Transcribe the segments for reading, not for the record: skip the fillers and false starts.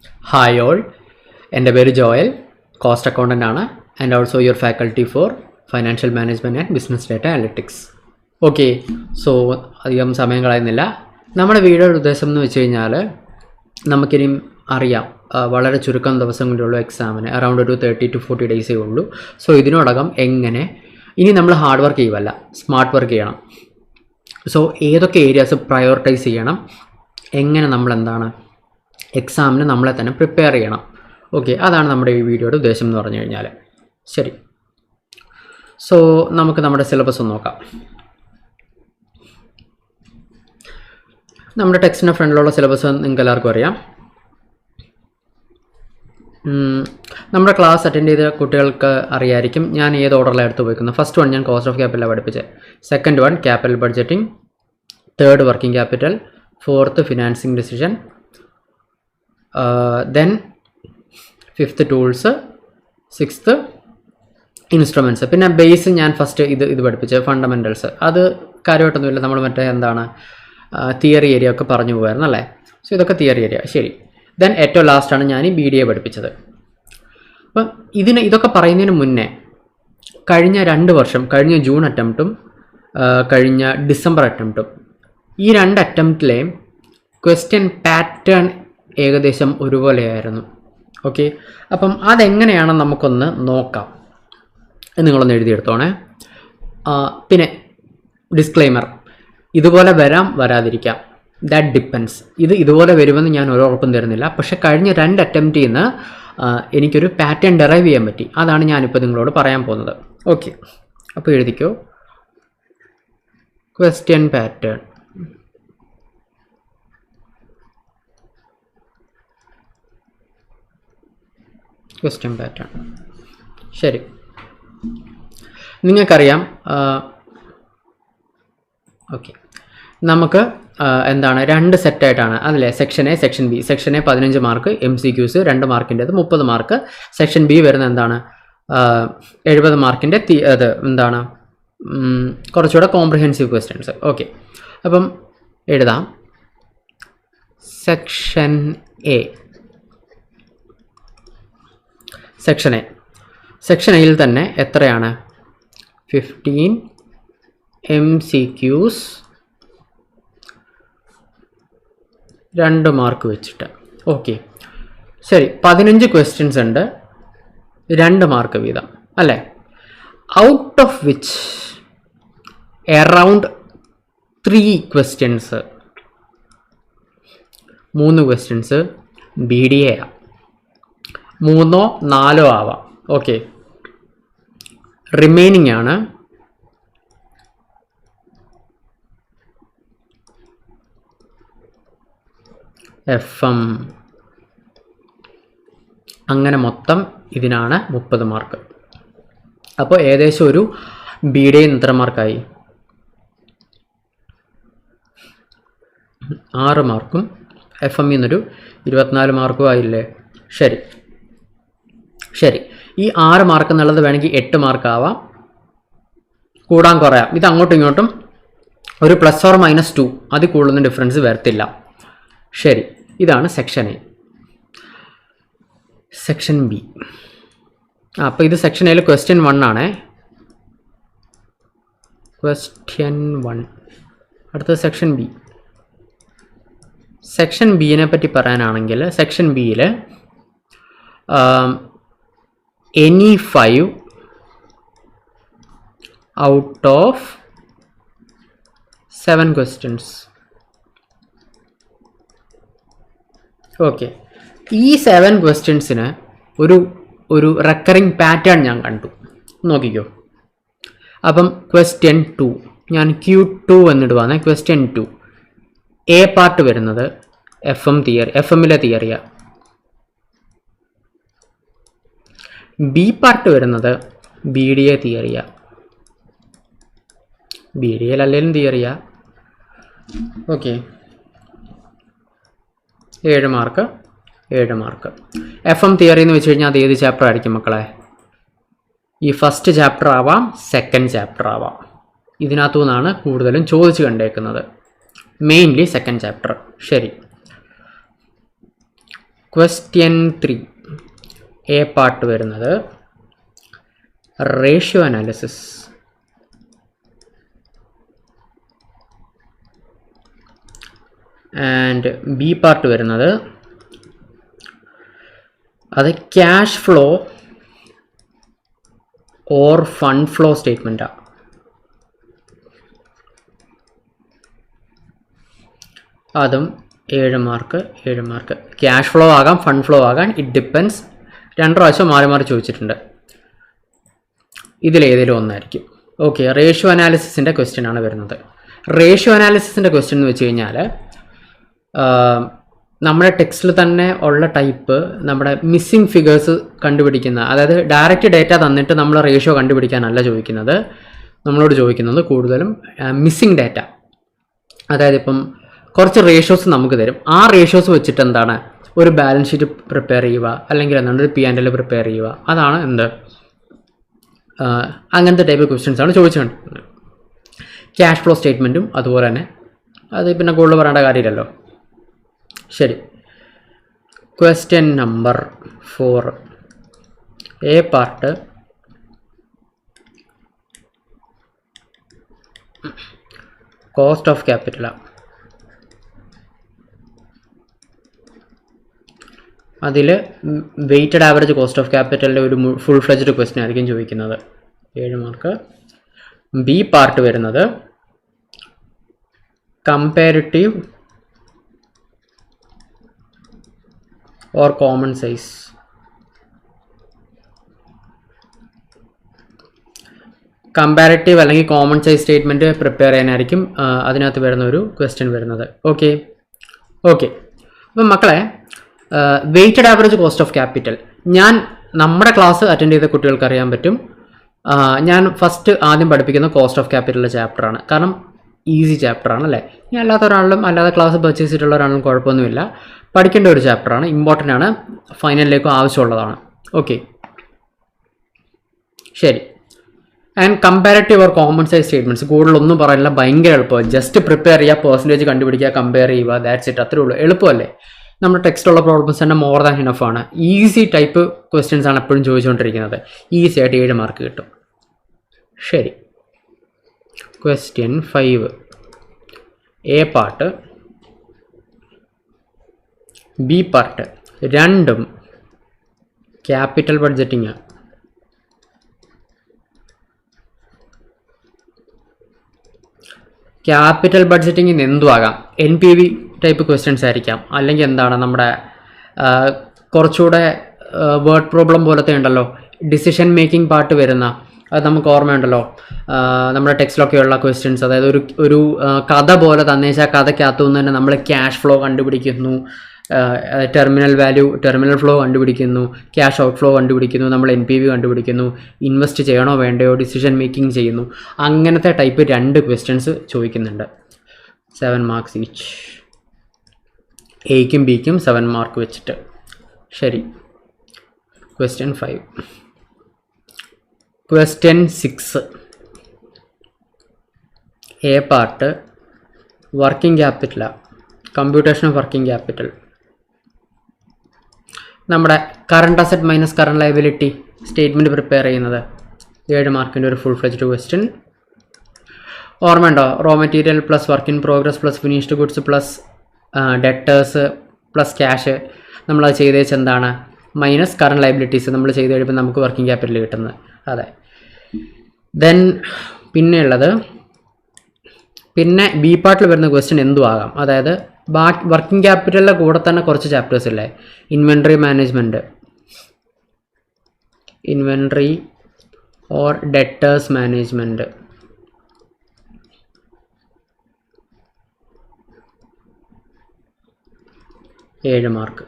Hi all, എൻ്റെ പേര് Joel, cost accountant ആണ് and also your faculty for financial management and business data analytics. Okay, so അധികം സമയം കളയുന്നില്ല. നമ്മുടെ വീഡിയോയുടെ ഉദ്ദേശം എന്ന് വെച്ച് കഴിഞ്ഞാൽ നമുക്കിനിയും അറിയാം വളരെ ചുരുക്കം ദിവസം കൊണ്ടുള്ള എക്സാമിന് അറൗണ്ട് ഒരു 30 to 40 ഡേയ്സേ ഉള്ളൂ. സോ ഇതിനോടകം എങ്ങനെ ഇനി നമ്മൾ ഹാർഡ് വർക്ക് ചെയ്യുമല്ല, സ്മാർട്ട് വർക്ക് ചെയ്യണം. സോ ഏതൊക്കെ ഏരിയാസ് പ്രയോറിറ്റൈസ് ചെയ്യണം, എങ്ങനെ നമ്മളെന്താണ് എക്സാമിന് നമ്മളെ തന്നെ പ്രിപ്പയർ ചെയ്യണം. ഓക്കെ, അതാണ് നമ്മുടെ ഈ വീഡിയോയുടെ ഉദ്ദേശം എന്ന് പറഞ്ഞു കഴിഞ്ഞാൽ. ശരി, സോ നമുക്ക് നമ്മുടെ സിലബസ് ഒന്ന് നോക്കാം. നമ്മുടെ ടെക്സ്റ്റിൻ്റെ ഫ്രണ്ടിലുള്ള സിലബസ് നിങ്ങൾക്ക് എല്ലാവർക്കും അറിയാം. നമ്മുടെ ക്ലാസ് അറ്റൻഡ് ചെയ്ത കുട്ടികൾക്ക് അറിയായിരിക്കും ഞാൻ ഏത് ഓർഡറിലാണ് എടുത്ത് പോയിക്കുന്നത്. ഫസ്റ്റ് വൺ ഞാൻ കോസ്റ്റ് ഓഫ് ക്യാപിറ്റലാണ് പഠിപ്പിച്ചത്. Second one capital budgeting, third working capital, fourth financing decision, then fifth tools, sixth instruments. പിന്നെ ബേസ് ഞാൻ ഫസ്റ്റ് ഇത് പഠിപ്പിച്ചത് ഫണ്ടമെൻറ്റൽസ്. അത് കാര്യമായിട്ടൊന്നുമില്ല, നമ്മൾ മറ്റേ എന്താണ് തിയറി ഏരിയ ഒക്കെ പറഞ്ഞു പോകുമായിരുന്നു അല്ലേ. സോ ഇതൊക്കെ തിയറി ഏരിയ. ശരി, ദെൻ ഏറ്റവും ലാസ്റ്റാണ് ഞാൻ ഈ BDA പഠിപ്പിച്ചത്. അപ്പം ഇതൊക്കെ പറയുന്നതിന് മുന്നേ കഴിഞ്ഞ 2 വർഷം, കഴിഞ്ഞ ജൂൺ അറ്റംപ്റ്റും കഴിഞ്ഞ ഡിസംബർ അറ്റംപ്റ്റും, ഈ 2 അറ്റംപ്റ്റിലെയും ക്വസ്റ്റ്യൻ പാറ്റേൺ ഏകദേശം ഒരുപോലെയായിരുന്നു. ഓക്കെ, അപ്പം അതെങ്ങനെയാണെന്ന് നമുക്കൊന്ന് നോക്കാം. നിങ്ങളൊന്ന് എഴുതിയെടുത്തോണേ. പിന്നെ ഡിസ്ക്ലെയിമർ, ഇതുപോലെ വരാം വരാതിരിക്കാം, ദാറ്റ് ഡിപ്പെൻസ്. ഇതുപോലെ വരുമെന്ന് ഞാൻ ഒരു ഉറപ്പും തരുന്നില്ല. പക്ഷേ കഴിഞ്ഞ 2 അറ്റംപ്റ്റിൽ നിന്ന് എനിക്കൊരു പാറ്റേൺ ഡെറൈവ് ചെയ്യാൻ പറ്റി. അതാണ് ഞാനിപ്പോൾ നിങ്ങളോട് പറയാൻ പോകുന്നത്. ഓക്കെ, അപ്പോൾ എഴുതിക്കോ, ക്വസ്റ്റ്യൻ പാറ്റേൺ. Question pattern. ശരി, നിങ്ങൾക്കറിയാം. ഓക്കെ, നമുക്ക് എന്താണ് 2 സെറ്റായിട്ടാണ് അതല്ലേ, section A, section B. Section A 15 mark MCQs 2 മാർക്കിൻ്റെത് 30 mark. Section B വരുന്ന എന്താണ് 70 മാർക്കിൻ്റെ അത് എന്താണ് കുറച്ചുകൂടെ കോംപ്രിഹെൻസീവ് ക്വസ്റ്റ്യൻസ്. ഓക്കെ, അപ്പം എഴുതാം സെക്ഷൻ എ. സെക്ഷൻ എയിൽ തന്നെ എത്രയാണ് 15 MCQs 2 മാർക്ക് വെച്ചിട്ട്. ഓക്കെ, ശരി, 15 ക്വസ്റ്റ്യൻസ് ഉണ്ട്, 2 മാർക്ക് വീതം അല്ലേ. Out of which around 3 questions, 3 questions BDA ആണ്, 3 4 ആവാം. ഓക്കെ, റിമൈനിങ് ആണ് FM. അങ്ങനെ മൊത്തം ഇതിനാണ് 30 മാർക്ക്. അപ്പോൾ ഏകദേശം ഒരു BDA എത്ര മാർക്കായി? 6 മാർക്കും FM എന്നൊരു 24 മാർക്കും ആയില്ലേ. ശരി, ഈ 6 മാർക്ക് എന്നുള്ളത് വേണമെങ്കിൽ 8 മാർക്കാവാം, കൂടാൻ കുറയാം. ഇത് അങ്ങോട്ടും ഇങ്ങോട്ടും ഒരു +or-2, അതിൽ കൂടുതലൊന്നും ഡിഫറൻസ് വരത്തില്ല. ശരി, ഇതാണ് സെക്ഷൻ എ. സെക്ഷൻ ബി, അപ്പോൾ ഇത് സെക്ഷൻ എയിൽ ക്വസ്റ്റ്യൻ 1 ആണേ. ക്വസ്റ്റ്യൻ 1. അടുത്തത് സെക്ഷൻ ബി. സെക്ഷൻ ബിയെ പറ്റി പറയാനാണെങ്കിൽ സെക്ഷൻ ബിയിൽ any 5 out of 7 questions. Okay, ഈ 7 ക്വസ്റ്റ്യൻസിന് ഒരു റെക്കറിങ് പാറ്റേൺ ഞാൻ കണ്ടു. നോക്കിക്കോ. അപ്പം ക്വസ്റ്റ്യൻ 2 ഞാൻ Q2 എന്നിടുവാണ്. ക്വസ്റ്റ്യൻ 2 എ പാർട്ട് വരുന്നത് FM-ലെ തിയറിയാണ്. ബി പാർട്ട് വരുന്നത് BDA തിയറിയാണ്. BDAയിലല്ലെങ്കിലും തിയറിയാണ്. Okay, 7 mark. FM തിയറി എന്ന് വെച്ച് കഴിഞ്ഞാൽ അത് ഏത് ചാപ്റ്റർ ആയിരിക്കും മക്കളെ? ഈ ഫസ്റ്റ് ചാപ്റ്റർ ആവാം, സെക്കൻഡ് ചാപ്റ്റർ ആവാം. ഇതിനകത്തു നിന്നാണ് കൂടുതലും ചോദിച്ചു കണ്ടേക്കുന്നത്. Mainly second chapter. ശരി, ക്വസ്റ്റ്യൻ 3 എ പാർട്ട് വരുന്നത് ratio analysis. And B part വരുന്നത് അത് cash flow or fund flow സ്റ്റേറ്റ്മെൻറ്റാണ്. അതും 7 മാർക്ക്. ക്യാഷ് ഫ്ലോ ആകാം, ഫണ്ട് ഫ്ലോ ആകാം, ഇറ്റ് ഡിപ്പെൻസ്. 2 പ്രാവശ്യം മാറി മാറി ചോദിച്ചിട്ടുണ്ട്. ഇതിലേതെങ്കിലും ഒന്നായിരിക്കും. ഓക്കെ, റേഷ്യോ അനാലിസിസിൻ്റെ ക്വസ്റ്റ്യൻ ആണ് വരുന്നത്. റേഷ്യോ അനാലിസിസിൻ്റെ ക്വസ്റ്റ്യൻ എന്ന് വെച്ച് കഴിഞ്ഞാൽ നമ്മുടെ ടെക്സ്റ്റിൽ തന്നെ ഉള്ള ടൈപ്പ് നമ്മുടെ മിസ്സിംഗ് ഫിഗേഴ്സ് കണ്ടുപിടിക്കുന്ന, അതായത് ഡയറക്റ്റ് ഡേറ്റ തന്നിട്ട് നമ്മൾ റേഷ്യോ കണ്ടുപിടിക്കാനല്ല ചോദിക്കുന്നത്. നമ്മളോട് ചോദിക്കുന്നത് കൂടുതലും മിസ്സിംഗ് ഡേറ്റ. അതായത് ഇപ്പം കുറച്ച് റേഷ്യോസ് നമുക്ക് തരും. ആ റേഷ്യോസ് വെച്ചിട്ട് എന്താണ് ഒരു ബാലൻസ് ഷീറ്റ് പ്രിപ്പയർ ചെയ്യുക, അല്ലെങ്കിൽ എന്താണ് ഒരു P&L പ്രിപ്പയർ ചെയ്യുക. അതാണ് എന്ത് അങ്ങനത്തെ ടൈപ്പ് ക്വസ്റ്റ്യൻസ് ആണ് ചോദിച്ചുകൊണ്ടിരിക്കുന്നത്. ക്യാഷ് ഫ്ലോ സ്റ്റേറ്റ്മെൻറ്റും അതുപോലെ തന്നെ. അത് പിന്നെ കൂടുതൽ പറയേണ്ട കാര്യമില്ലല്ലോ. ശരി, question number 4 A part cost of ക്യാപിറ്റലാണ്. അതിൽ വെയ്റ്റഡ് ആവറേജ് കോസ്റ്റ് ഓഫ് ക്യാപിറ്റലിൻ്റെ ഒരു ഫുൾ ഫ്ലെജ്ഡ് ക്വസ്റ്റ്യൻ ആയിരിക്കും ചോദിക്കുന്നത്. 7 മാർക്ക്. ബി പാർട്ട് വരുന്നത് comparative or common size. Comparative അല്ലെങ്കിൽ കോമൺ സൈസ് സ്റ്റേറ്റ്മെൻറ്റ് പ്രിപ്പയർ ചെയ്യാനായിരിക്കും അതിനകത്ത് വരുന്ന ഒരു ക്വസ്റ്റ്യൻ വരുന്നത്. ഓക്കെ. അപ്പം മക്കളെ, weighted average cost of capital നമ്മുടെ ക്ലാസ് അറ്റൻഡ് ചെയ്ത കുട്ടികൾക്ക് അറിയാൻ പറ്റും. ഞാൻ ആദ്യം പഠിപ്പിക്കുന്ന കോസ്റ്റ് ഓഫ് ക്യാപിറ്റലിൻ്റെ ചാപ്റ്ററാണ്. കാരണം ഈസി ചാപ്റ്ററാണ് അല്ലേ. ഇനി അല്ലാത്ത ഒരാളും അല്ലാതെ ക്ലാസ് പർച്ചേസ് ചെയ്തിട്ടുള്ള ഒരാളും കുഴപ്പമൊന്നുമില്ല. പഠിക്കേണ്ട ഒരു ചാപ്റ്ററാണ്, ഇമ്പോർട്ടൻ്റ് ആണ്, ഫൈനലിലേക്കും ആവശ്യമുള്ളതാണ്. ഓക്കെ, ശരി. And comparative or common size statements കൂടുതലൊന്നും പറയാനില്ല, ഭയങ്കര എളുപ്പമാണ്. ജസ്റ്റ് പ്രിപ്പയർ ചെയ്യുക, പെർസെൻറ്റേജ് കണ്ടുപിടിക്കുക, കമ്പയർ ചെയ്യുക, ദാറ്റ്സ് ഇറ്റ്. അത്രേ ഉള്ളൂ, എളുപ്പമല്ലേ. നമ്മുടെ ടെക്സ്റ്റുള്ള പ്രോബ്ലംസ് തന്നെ മോർ ദാൻ ഇനഫ് ആണ്. ഈസി ടൈപ്പ് ക്വസ്റ്റ്യൻസ് ആണ് എപ്പോഴും ചോദിച്ചുകൊണ്ടിരിക്കുന്നത്. ഈസി ആയിട്ട് 7 മാർക്ക് കിട്ടും. ശരി, question 5 A part B part രണ്ടും ക്യാപിറ്റൽ ബഡ്ജറ്റിംഗ്. ക്യാപിറ്റൽ ബഡ്ജറ്റിംഗ് എന്തും ആകാം. NPV ടൈപ്പ് ക്വസ്റ്റ്യൻസ് ആയിരിക്കാം, അല്ലെങ്കിൽ എന്താണ് നമ്മുടെ കുറച്ചുകൂടെ വേർഡ് പ്രോബ്ലം പോലത്തെ ഉണ്ടല്ലോ, ഡിസിഷൻ മേക്കിംഗ് പാർട്ട് വരുന്ന, അത് നമുക്ക് ഓർമ്മയുണ്ടല്ലോ നമ്മുടെ ടെക്സ്റ്റിലൊക്കെയുള്ള ക്വസ്റ്റ്യൻസ്. അതായത് ഒരു കഥ പോലെ തന്നേച്ചാൽ കഥയ്ക്കകത്തു നിന്ന് തന്നെ നമ്മൾ ക്യാഷ് ഫ്ലോ കണ്ടുപിടിക്കുന്നു, ടെർമിനൽ ഫ്ലോ കണ്ടുപിടിക്കുന്നു, ക്യാഷ് ഔട്ട് ഫ്ലോ കണ്ടുപിടിക്കുന്നു, നമ്മൾ NPV കണ്ടുപിടിക്കുന്നു, ഇൻവെസ്റ്റ് ചെയ്യണോ വേണ്ടയോ ഡിസിഷൻ മേക്കിംഗ് ചെയ്യുന്നു. അങ്ങനത്തെ ടൈപ്പ് 2 ക്വസ്റ്റ്യൻസ് ചോദിക്കുന്നുണ്ട്. 7 മാർക്സ് ഈച്ച്. എയ്ക്കും ബിക്കും 7 മാർക്ക് വെച്ചിട്ട്. ശരി, question 5. Question 6 A part working ക്യാപിറ്റലാണ്. Computation of working capital. നമ്മുടെ current asset minus current liability statement prepare ചെയ്യുന്നത്. 7 മാർക്കിൻ്റെ ഒരു ഫുൾ ഫ്ലെജ്ഡ് ക്വസ്റ്റ്യൻ. ഓർമ്മയുണ്ടോ? Raw material plus work in progress plus finished goods plus debtors plus cash. നമ്മളത് ചെയ്ത് വെച്ച് എന്താണ് മൈനസ് കറണ്ട് ലയബിലിറ്റീസ് നമ്മൾ ചെയ്ത് കഴിയുമ്പോൾ നമുക്ക് വർക്കിംഗ് ക്യാപിറ്റൽ കിട്ടുന്നത്. അതെ. ദെൻ പിന്നെ ബി പാർട്ടിൽ വരുന്ന ക്വസ്റ്റ്യൻ എന്തും ആകാം. അതായത് വർക്കിംഗ് ക്യാപിറ്റലിൻ്റെ കൂടെ തന്നെ കുറച്ച് ചാപ്റ്റേഴ്സ് ഇല്ലേ, inventory management, inventory or debtors management. ഏഴ് mark.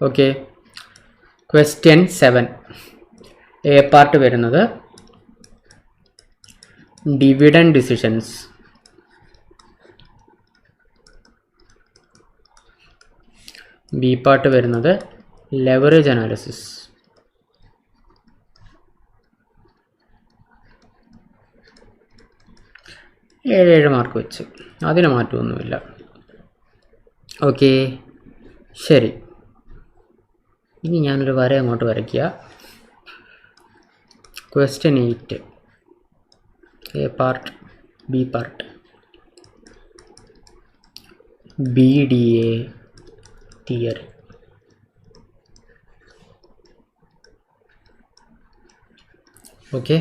Okay. Question 7 A part വരുന്നത് ഡിവിഡൻഡ് ഡിസിഷൻസ്. ബി പാർട്ട് വരുന്നത് ലെവറേജ് അനാലിസിസ്. ഏഴ് മാർക്ക് വെച്ച്, അതിന് മാറ്റമൊന്നുമില്ല. ഓക്കെ, ശരി. ഇനി ഞാനൊരു വര അങ്ങോട്ട് വരയ്ക്കുക. Question 8 A part B part BDA theory. Okay,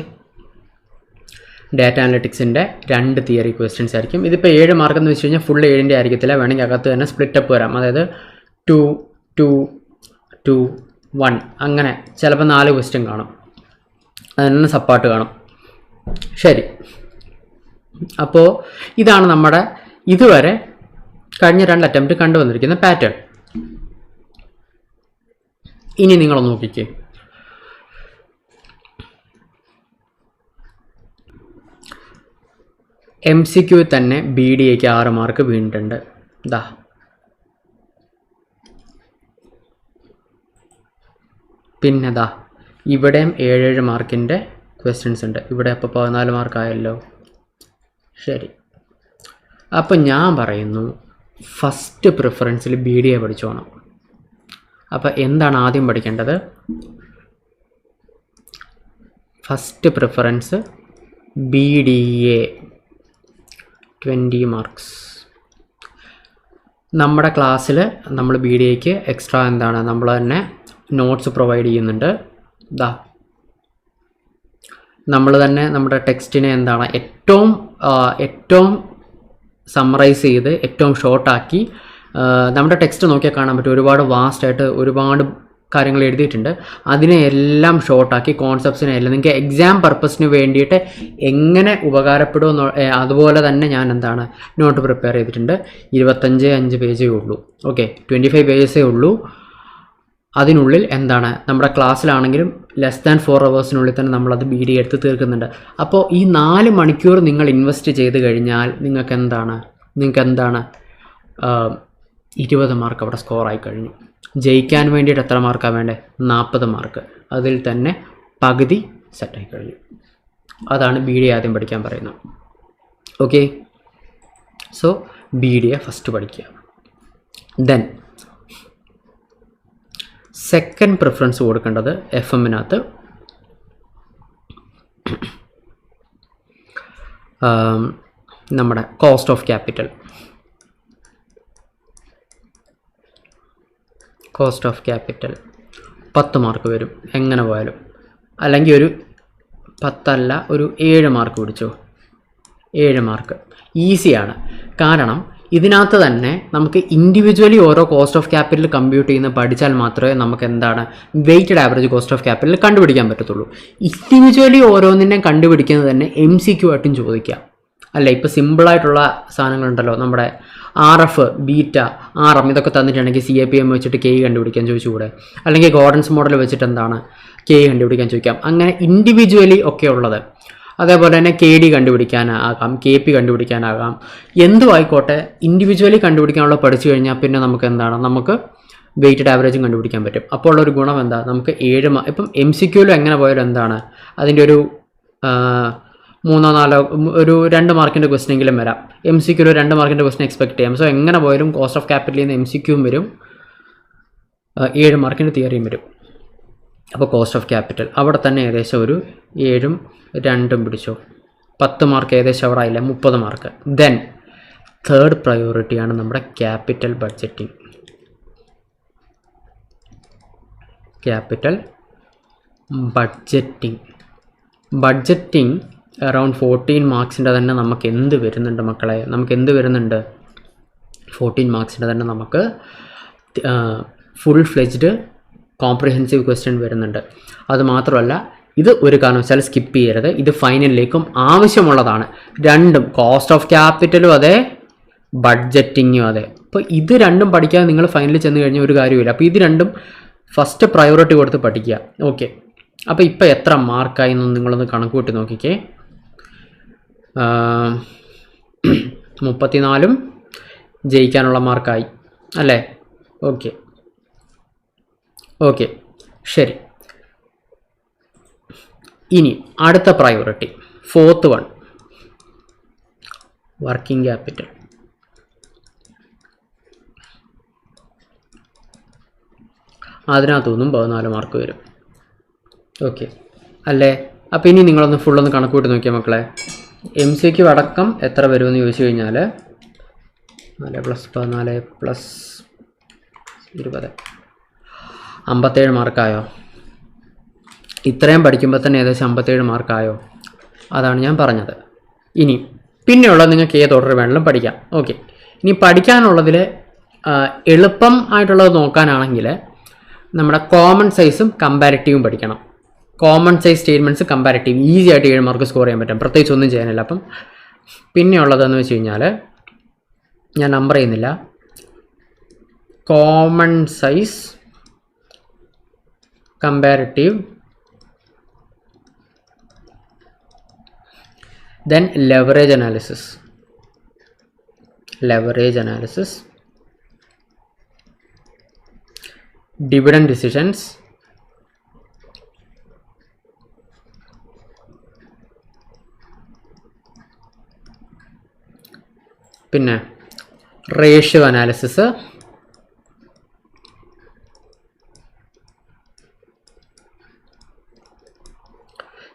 data അനലിറ്റിക്സിൻ്റെ 2 തിയറി ക്വസ്റ്റ്യൻസ് ആയിരിക്കും. ഇതിപ്പോൾ 7 മാർക്ക് എന്ന് വെച്ച് കഴിഞ്ഞാൽ ഫുൾ 7ൻ്റെ ആയിരിക്കത്തില്ല, വേണമെങ്കിൽ അകത്ത് തന്നെ സ്പ്ലിറ്റപ്പ് വരാം. അതായത് 2, 2, 2, 1 അങ്ങനെ ചിലപ്പോൾ 4 ക്വസ്റ്റ്യൻ കാണും, അതിന് സപ്പാർട്ട് കാണും. ശരി, അപ്പോൾ ഇതാണ് നമ്മുടെ ഇതുവരെ കഴിഞ്ഞ 2 അറ്റംപ്റ്റ് കണ്ടുവന്നിരിക്കുന്ന പാറ്റേൺ. ഇനി നിങ്ങളൊന്ന് നോക്കിക്കേ. MCQ തന്നെ BDAക്ക് 6 മാർക്ക് വീണിട്ടുണ്ട്. ഇതാ പിന്നെ ദാ ഇവിടെയും 7 മാർക്കിൻ്റെ ക്വസ്റ്റ്യൻസ് ഉണ്ട്. ഇവിടെ അപ്പോൾ 14 മാർക്കായല്ലോ. ശരി, അപ്പോൾ ഞാൻ പറയുന്നു ഫസ്റ്റ് പ്രിഫറൻസിൽ BDA പഠിച്ചോണം. അപ്പോൾ എന്താണ് ആദ്യം പഠിക്കേണ്ടത്? First preference BDA 20 marks. നമ്മുടെ ക്ലാസ്സിൽ നമ്മൾ BDAക്ക് എക്സ്ട്രാ എന്താണ് നമ്മൾ തന്നെ നോട്ട്സ് പ്രൊവൈഡ് ചെയ്യുന്നുണ്ട്. ദാ നമ്മൾ തന്നെ നമ്മുടെ ടെക്സ്റ്റിനെ എന്താണ് ഏറ്റവും സമ്മറൈസ് ചെയ്ത് ഏറ്റവും ഷോർട്ടാക്കി നമ്മുടെ ടെക്സ്റ്റ് നോക്കിയാൽ കാണാൻ പറ്റും. ഒരുപാട് വാസ്റ്റായിട്ട് ഒരുപാട് കാര്യങ്ങൾ എഴുതിയിട്ടുണ്ട്. അതിനെ എല്ലാം ഷോർട്ടാക്കി കോൺസെപ്റ്റ്സിനെ എല്ലാം നിങ്ങൾക്ക് എക്സാം പർപ്പസിന് വേണ്ടിയിട്ട് എങ്ങനെ ഉപകാരപ്പെടുമെന്ന് അതുപോലെ തന്നെ ഞാൻ എന്താണ് നോട്ട് പ്രിപ്പയർ ചെയ്തിട്ടുണ്ട്. 25 പേജേ ഉള്ളൂ. ഓക്കെ, 25 പേജസേ ഉള്ളൂ. അതിനുള്ളിൽ എന്താണ് നമ്മുടെ ക്ലാസ്സിലാണെങ്കിലും ലെസ് ദാൻ 4 അവേഴ്സിനുള്ളിൽ തന്നെ നമ്മളത് BDA എടുത്ത് തീർക്കുന്നുണ്ട്. അപ്പോൾ ഈ 4 മണിക്കൂർ നിങ്ങൾ ഇൻവെസ്റ്റ് ചെയ്ത് കഴിഞ്ഞാൽ നിങ്ങൾക്ക് എന്താണ് 20 മാർക്ക് അവിടെ സ്കോറായി കഴിഞ്ഞു. ജയിക്കാൻ വേണ്ടിയിട്ട് എത്ര മാർക്കാണ് വേണ്ടത്? 40 മാർക്ക്. അതിൽ തന്നെ പകുതി സെറ്റായി കഴിഞ്ഞു. അതാണ് BDA ആദ്യം പഠിക്കാൻ പറയുന്നത്. ഓക്കെ, സോ BDA ഫസ്റ്റ് പഠിക്കുക. ദെൻ സെക്കൻഡ് പ്രിഫറൻസ് കൊടുക്കേണ്ടത് FMനകത്ത് നമ്മുടെ cost of capital. Cost of capital 10 mark വരും എങ്ങനെ പോയാലും. അല്ലെങ്കിൽ ഒരു 10 അല്ല, ഒരു 7 മാർക്ക് പിടിച്ചോ. 7 മാർക്ക് ഈസിയാണ്. കാരണം ഇതിനകത്ത് തന്നെ നമുക്ക് ഇൻഡിവിജ്വലി ഓരോ കോസ്റ്റ് ഓഫ് ക്യാപിറ്റൽ കമ്പ്യൂട്ട് ചെയ്യുന്ന പഠിച്ചാൽ മാത്രമേ നമുക്ക് എന്താണ് weighted average cost of capital കണ്ടുപിടിക്കാൻ പറ്റത്തുള്ളൂ. ഇൻഡിവിജ്വലി ഓരോന്നിനെയും കണ്ടുപിടിക്കുന്നത് തന്നെ MCQ ആയിട്ടും ചോദിക്കാം. അല്ല, ഇപ്പോൾ സിമ്പിളായിട്ടുള്ള സാധനങ്ങളുണ്ടല്ലോ, നമ്മുടെ RF, ബീറ്റ, RM ഇതൊക്കെ തന്നിട്ടുണ്ടെങ്കിൽ CAPM വെച്ചിട്ട് KE കണ്ടുപിടിക്കാൻ ചോദിച്ചുകൂടെ? അല്ലെങ്കിൽ ഗോർഡൻസ് മോഡൽ വെച്ചിട്ട് എന്താണ് KE കണ്ടുപിടിക്കാൻ ചോദിക്കാം. അങ്ങനെ ഇൻഡിവിജ്വലി ഒക്കെ ഉള്ളത്. അതേപോലെ തന്നെ KD കണ്ടുപിടിക്കാനാകാം, KP കണ്ടുപിടിക്കാനാകാം, എന്തും ആയിക്കോട്ടെ. ഇൻഡിവിജ്വലി കണ്ടുപിടിക്കാനുള്ള പഠിച്ചു കഴിഞ്ഞാൽ പിന്നെ നമുക്ക് എന്താണ് നമുക്ക് വെയ്റ്റഡ് ആവറേജും കണ്ടുപിടിക്കാൻ പറ്റും. അപ്പോൾ ഉള്ളൊരു ഗുണം എന്താ, നമുക്ക് 7 ഇപ്പം MCQലും എങ്ങനെ പോയാലും എന്താണ് അതിൻ്റെ ഒരു 3-4 ഒരു 2 മാർക്കിൻ്റെ ക്വസ്റ്റൻ എങ്കിലും വരാം. MCQലും 2 മാർക്കിൻ്റെ ക്വസ്റ്റൻ എക്സ്പെക്ട് ചെയ്യാം. സോ എങ്ങനെ പോയാലും കോസ്റ്റ് ഓഫ് ക്യാപിറ്റലിൽ നിന്ന് MCQയും വരും, 7 മാർക്കിൻ്റെ തിയറിയും വരും. അപ്പോൾ കോസ്റ്റ് ഓഫ് ക്യാപിറ്റൽ അവിടെ തന്നെ ഏകദേശം ഒരു 7ഉം 2ഉം പിടിച്ചോ. 10 മാർക്ക് ഏകദേശം അവിടെ ആയില്ല, 30 മാർക്ക്. ദെൻ തേർഡ് പ്രയോറിറ്റിയാണ് നമ്മുടെ capital budgeting. Capital budgeting around 14 മാർക്സിൻ്റെ തന്നെ നമുക്ക് എന്ത് വരുന്നുണ്ട് മക്കളെ? നമുക്ക് എന്ത് വരുന്നുണ്ട്? 14 മാർക്സിൻ്റെ തന്നെ നമുക്ക് ഫുൾ ഫ്ലെജ്ഡ് കോംപ്രിഹെൻസീവ് ക്വസ്റ്റ്യൻ വരുന്നുണ്ട്. അതുമാത്രമല്ല, ഇത് ഒരു കാരണവശാൽ സ്കിപ്പ് ചെയ്യരുത്. ഇത് ഫൈനലിലേക്കും ആവശ്യമുള്ളതാണ്. രണ്ടും, കോസ്റ്റ് ഓഫ് ക്യാപിറ്റലും അതെ, ബഡ്ജറ്റിങ്ങും അതെ. അപ്പോൾ ഇത് രണ്ടും പഠിക്കാതെ നിങ്ങൾ ഫൈനലിൽ ചെന്ന് കഴിഞ്ഞാൽ ഒരു കാര്യമില്ല. അപ്പോൾ ഇത് രണ്ടും ഫസ്റ്റ് പ്രയോറിറ്റി കൊടുത്ത് പഠിക്കുക. ഓക്കെ, അപ്പോൾ ഇപ്പോൾ എത്ര മാർക്കായി എന്നൊന്ന് നിങ്ങളൊന്ന് കണക്ക് കൂട്ടി നോക്കിക്കേ. 34 ജയിക്കാനുള്ള മാർക്കായി അല്ലേ? ഓക്കെ ശരി. ഇനി അടുത്ത priority, 4th one, working capital. അതിനകത്തു നിന്നും 14 മാർക്ക് വരും. ഓക്കെ അല്ലേ? അപ്പോൾ ഇനി നിങ്ങളൊന്ന് ഫുള്ളൊന്ന് കണക്ക് കൂട്ടി നോക്കിയാൽ മക്കളെ, MCQ അടക്കം എത്ര വരുമെന്ന് ചോദിച്ചു കഴിഞ്ഞാൽ 4 + 14 + 20 57 മാർക്കായോ? ഇത്രയും പഠിക്കുമ്പോൾ തന്നെ ഏകദേശം 57 മാർക്കായോ? അതാണ് ഞാൻ പറഞ്ഞത്. ഇനി പിന്നെയുള്ളത് നിങ്ങൾക്ക് ഏത് ഓർഡർ വേണമെങ്കിലും പഠിക്കാം. ഓക്കെ, ഇനി പഠിക്കാനുള്ളതിൽ എളുപ്പം ആയിട്ടുള്ളത് നോക്കാനാണെങ്കിൽ നമ്മുടെ കോമൺ സൈസും കമ്പാരിറ്റീവും പഠിക്കണം. Common size statements comparative easy ആയിട്ട് 7 മാർക്ക് സ്കോർ ചെയ്യാൻ പറ്റും, പ്രത്യേകിച്ച് ഒന്നും ചെയ്യാനില്ല. അപ്പം പിന്നെയുള്ളതെന്ന് വെച്ച് കഴിഞ്ഞാൽ ഞാൻ നമ്പർ ചെയ്യുന്നില്ല. Common size, comparative, then leverage analysis, dividend decisions, പിന്നെ റേഷ്യോ അനാലിസിസ്,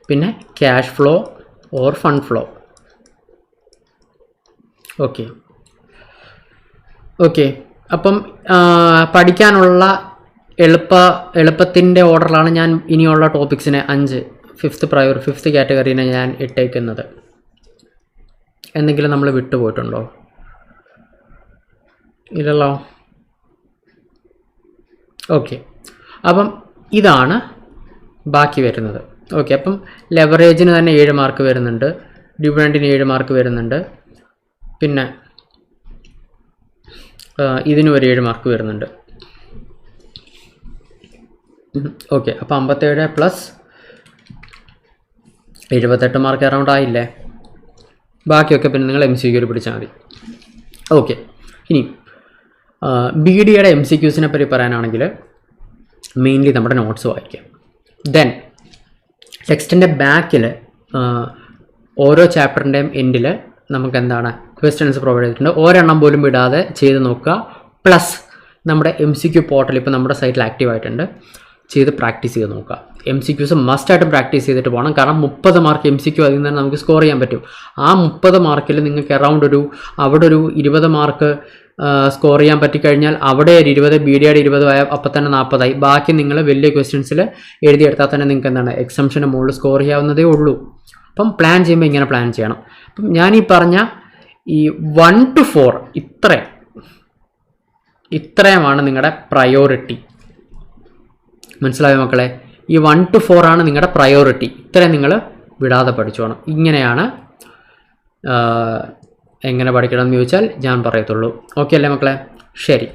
പിന്നെ cash flow or fund flow. Okay അപ്പം പഠിക്കാനുള്ള എളുപ്പത്തിൻ്റെ ഓർഡറിലാണ് ഞാൻ ഇനിയുള്ള ടോപ്പിക്സിനെ 5 ഫിഫ്ത്ത് കാറ്റഗറീനെ ഞാൻ ഇട്ടേക്കുന്നത്. എന്തെങ്കിലും നമ്മൾ വിട്ടുപോയിട്ടുണ്ടോ? ഇല്ലല്ലോ. ഓക്കെ, അപ്പം ഇതാണ് ബാക്കി വരുന്നത്. ഓക്കെ, അപ്പം ലെവറേജിന് തന്നെ 7 മാർക്ക് വരുന്നുണ്ട്, ഡിവിഡൻഡിന് 7 മാർക്ക് വരുന്നുണ്ട്, പിന്നെ ഇതിന് ഒരു 7 മാർക്ക് വരുന്നുണ്ട്. ഓക്കെ, അപ്പോൾ 57 + 78 മാർക്ക് അറൗണ്ട് ആയില്ലേ? ബാക്കിയൊക്കെ പിന്നെ നിങ്ങൾ MCQ പിടിച്ചാൽ മതി. ഓക്കെ, ഇനി BDയുടെ MCQസിനെ പറ്റി പറയാനാണെങ്കിൽ മെയിൻലി നമ്മുടെ നോട്ട്സ് വായിക്കാം. ദെൻ ടെക്സ്റ്റിൻ്റെ ബാക്കിൽ ഓരോ ചാപ്റ്ററിൻ്റെയും എൻഡിൽ നമുക്ക് എന്താണ് ക്വസ്റ്റ്യൻസ് പ്രൊവൈഡ് ചെയ്തിട്ടുണ്ട്. ഒരെണ്ണം പോലും വിടാതെ ചെയ്ത് നോക്കുക. പ്ലസ് നമ്മുടെ MCQ പോർട്ടൽ ഇപ്പോൾ നമ്മുടെ സൈറ്റിൽ ആക്റ്റീവ് ആയിട്ടുണ്ട്, ചെയ്ത് പ്രാക്ടീസ് ചെയ്ത് നോക്കുക. MCQs മസ്റ്റായിട്ടും പ്രാക്ടീസ് ചെയ്തിട്ട് പോകണം. കാരണം 30 മാർക്ക് MCQ അതിൽ നിന്ന് തന്നെ നമുക്ക് സ്കോർ ചെയ്യാൻ പറ്റും. ആ 30 മാർക്കിൽ നിങ്ങൾക്ക് അറൗണ്ട് അവിടെ ഒരു 20 മാർക്ക് സ്കോർ ചെയ്യാൻ പറ്റിക്കഴിഞ്ഞാൽ അവിടെ ഒരു 20, BDയുടെ 20 ആയ അപ്പം തന്നെ 40 ആയി. ബാക്കി നിങ്ങൾ വലിയ ക്വസ്റ്റ്യൻസിൽ എഴുതിയെടുത്താൽ തന്നെ നിങ്ങൾക്ക് എന്താണ് എക്സംഷന് മുകളിൽ സ്കോർ ചെയ്യാവുന്നതേ ഉള്ളൂ. അപ്പം പ്ലാൻ ചെയ്യുമ്പോൾ ഇങ്ങനെ പ്ലാൻ ചെയ്യണം. അപ്പം ഞാനീ പറഞ്ഞ ഈ 1 to 4 ഇത്രയുമാണ് നിങ്ങളുടെ പ്രയോറിറ്റി. മനസ്സിലായോ മക്കളെ? ഈ 1 to 4 ആണ് നിങ്ങളുടെ പ്രയോറിറ്റി. ഇത്രയും നിങ്ങൾ വിടാതെ പഠിച്ചോണം. ഇങ്ങനെയാണ് എങ്ങനെ പഠിക്കണം എന്ന് ചോദിച്ചാൽ ഞാൻ പറയത്തുള്ളൂ. ഓക്കെ അല്ലേ മക്കളെ? ശരി,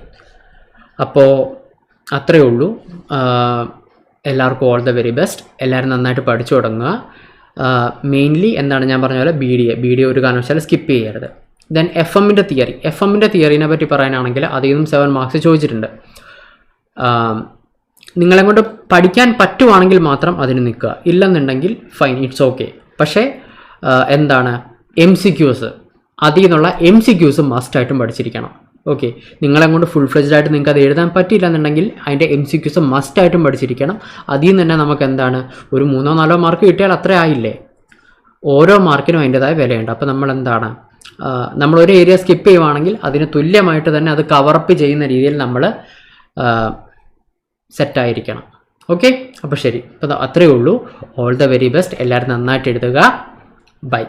അപ്പോൾ അത്രയേ ഉള്ളൂ. എല്ലാവർക്കും ഓൾ ദ വെരി ബെസ്റ്റ്. എല്ലാവരും നന്നായിട്ട് പഠിച്ചു തുടങ്ങുക. മെയിൻലി എന്താണ് ഞാൻ പറഞ്ഞ പോലെ BD ഒരു കാരണവശാലും സ്കിപ്പ് ചെയ്യരുത്. ദെൻ FM-ൻ്റെ തിയറീനെ പറ്റി പറയാനാണെങ്കിൽ അതിൽ നിന്നും 7 മാർക്സ് ചോദിച്ചിട്ടുണ്ട്. നിങ്ങളെ കൊണ്ട് പഠിക്കാൻ പറ്റുവാണെങ്കിൽ മാത്രം അതിന് നിൽക്കുക, ഇല്ലെന്നുണ്ടെങ്കിൽ ഫൈൻ, ഇറ്റ്സ് ഓക്കെ. പക്ഷേ എന്താണ് MCQs, അതിൽ നിന്നുള്ള MCQs മസ്റ്റായിട്ടും പഠിച്ചിരിക്കണം. ഓക്കെ, നിങ്ങളെ കൊണ്ട് ഫുൾ ഫ്ലെജ്ഡ് ആയിട്ട് നിങ്ങൾക്ക് അത് എഴുതാൻ പറ്റില്ല എന്നുണ്ടെങ്കിൽ അതിൻ്റെ MCQs മസ്റ്റായിട്ടും പഠിച്ചിരിക്കണം. അതിൽ നിന്ന് തന്നെ നമുക്ക് എന്താണ് ഒരു 3-4 മാർക്ക് കിട്ടിയാൽ അത്ര ആയില്ലേ? ഓരോ മാർക്കിനും അതിൻ്റെതായ വിലയുണ്ട്. അപ്പോൾ നമ്മളൊരു ഏരിയ സ്കിപ്പ് ചെയ്യുവാണെങ്കിൽ അതിന് തുല്യമായിട്ട് തന്നെ അത് കവറപ്പ് ചെയ്യുന്ന രീതിയിൽ നമ്മൾ സെറ്റായിരിക്കണം. ഓക്കെ, അപ്പോൾ ശരി, അപ്പോൾ അത്രയേ ഉള്ളൂ. All the very best. എല്ലാവരും നന്നായിട്ട് എഴുതുക. ബൈ.